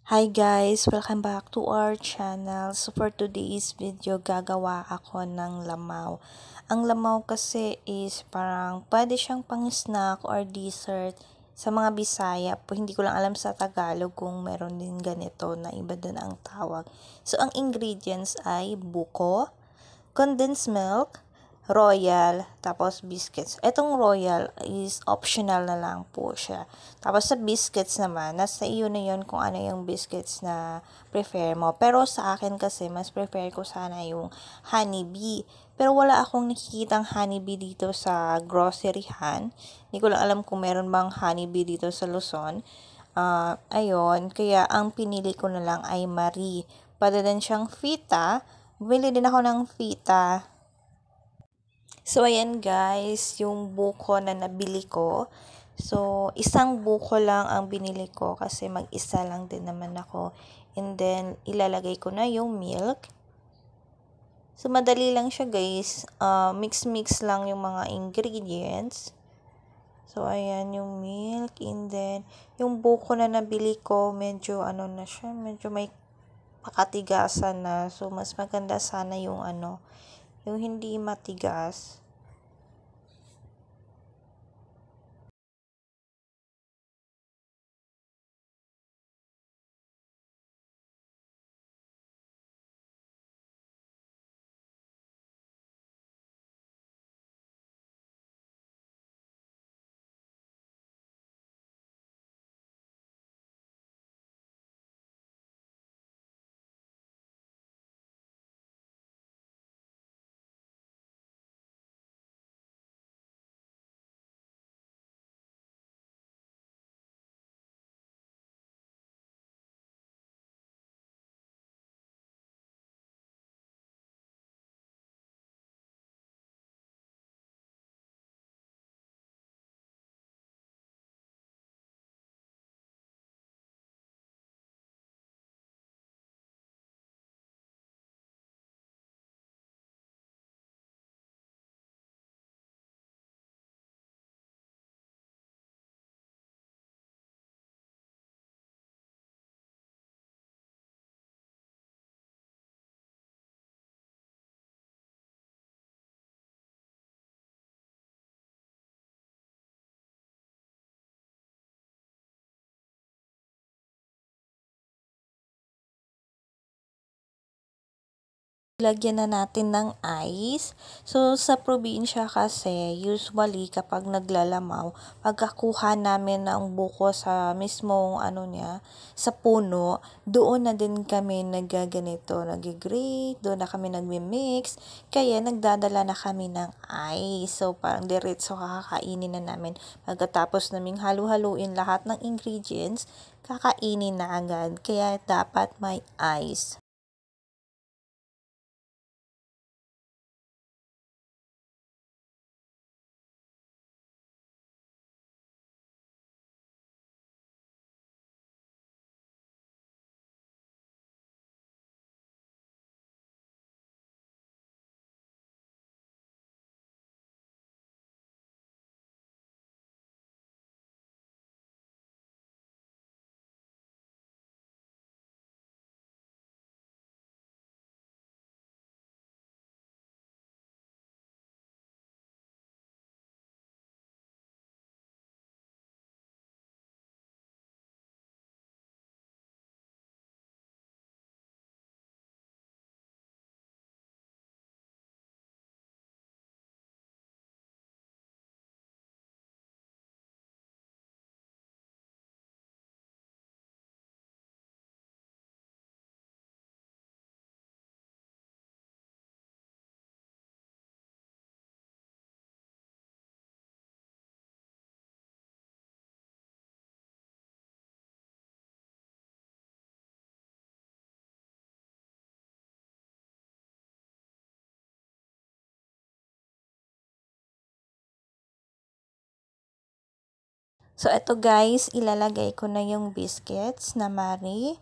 Hi guys! Welcome back to our channel. So for today's video, gagawa ako ng lamaw. Ang lamaw kasi is parang pwede siyang pang snack or dessert sa mga Bisaya. Hindi ko lang alam sa Tagalog kung meron din ganito na iba din ang tawag. So ang ingredients ay buko, condensed milk, royal, tapos biscuits. Etong royal is optional na lang po siya. Tapos sa biscuits naman, nasa iyo na yun kung ano yung biscuits na prefer mo. Pero sa akin kasi, mas prefer ko sana yung honeybee. Pero wala akong nakikitang honeybee dito sa groceryhan. Hindi ko lang alam kung meron bang honeybee dito sa Luzon. Ayun, kaya ang pinili ko na lang ay Marie. Pwede din siyang fita. Bumili din ako ng fita. So, ayan guys, yung buko na nabili ko. So, isang buko lang ang binili ko kasi mag-isa lang din naman ako. And then, ilalagay ko na yung milk. So, madali lang siya guys. Mix-mix lang yung mga ingredients. So, ayan yung milk. And then, yung buko na nabili ko, medyo na siya, medyo may pakatigasan na. So, mas maganda sana yung yung hindi matigas. Lagyan na natin ng ice. So, sa probinsya kasi, usually kapag naglalamaw, pagkakuha namin ng buko sa mismong sa puno, doon na din kami nagaganito, nag-grate, doon na kami nagmi-mix, kaya nagdadala na kami ng ice. So, parang diretso kakainin na namin. Pagkatapos naming halu-haluin lahat ng ingredients, kakainin na agad. Kaya dapat may ice. So, eto guys, ilalagay ko na yung biscuits na Marie.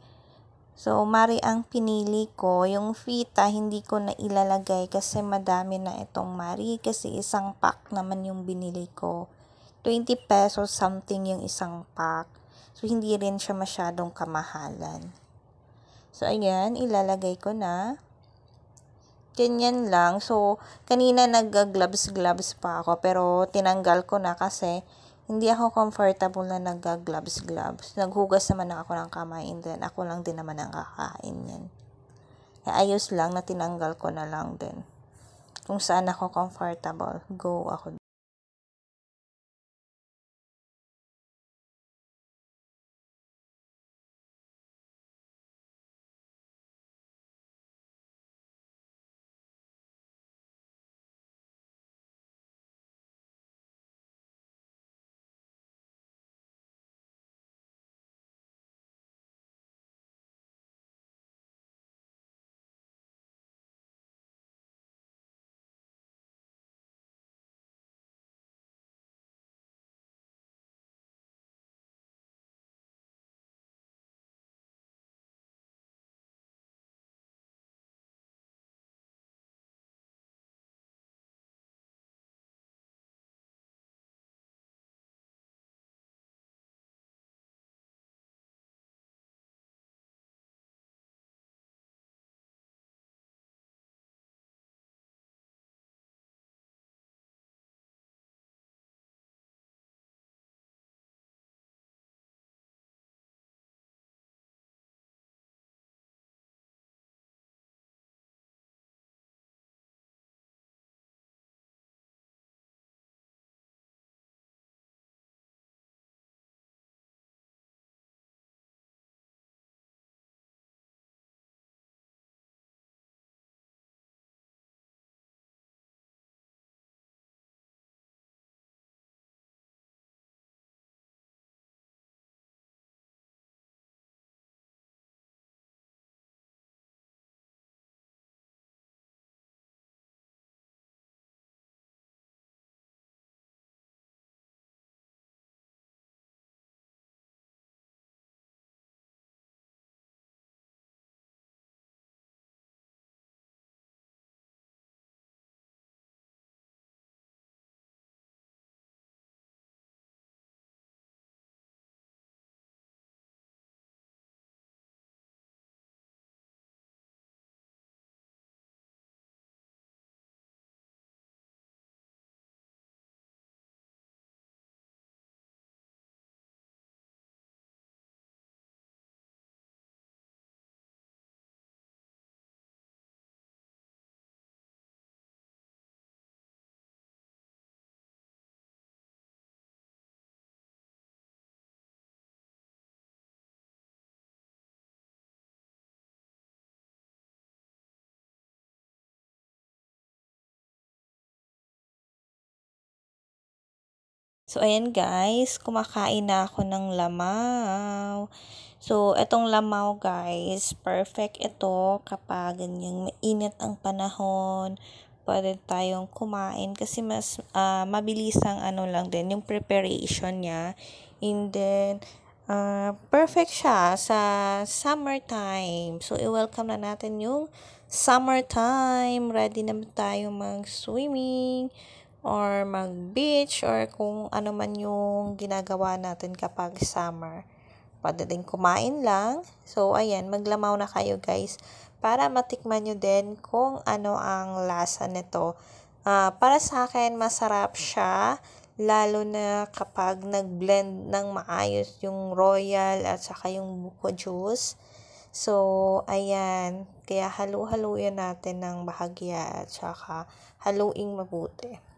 So, Marie ang pinili ko. Yung fita, hindi ko na ilalagay kasi madami na itong Marie. Kasi isang pack naman yung binili ko. 20 pesos something yung isang pack. So, hindi rin siya masyadong kamahalan. So, ayan, ilalagay ko na. Ganyan lang. So, kanina nag-gloves-gloves pa ako, pero tinanggal ko na kasi hindi ako comfortable na nag-gloves-gloves. Naghugas naman ako ng kamay, and then ako lang din naman ang kakain yan. Ayos lang na tinanggal ko na lang din. Kung saan ako comfortable, go ako. So, ayan guys, kumakain na ako ng lamaw. So, etong lamaw guys, perfect ito kapag ganyang mainit ang panahon. Pwede tayong kumain kasi mas mabilis ang ano lang din, yung preparation niya. And then, perfect siya sa summertime. So, i-welcome na natin yung summertime. Ready na tayo mag-swimming or mag-beach or kung ano man yung ginagawa natin kapag summer. Pwede din kumain lang. So, ayan, maglamaw na kayo guys para matikman nyo din kung ano ang lasa nito. Para sa akin, masarap siya lalo na kapag nag-blend ng maayos yung royal at saka yung buko juice. So, ayan, kaya halu-haluin natin ng bahagya at saka haluing mabuti.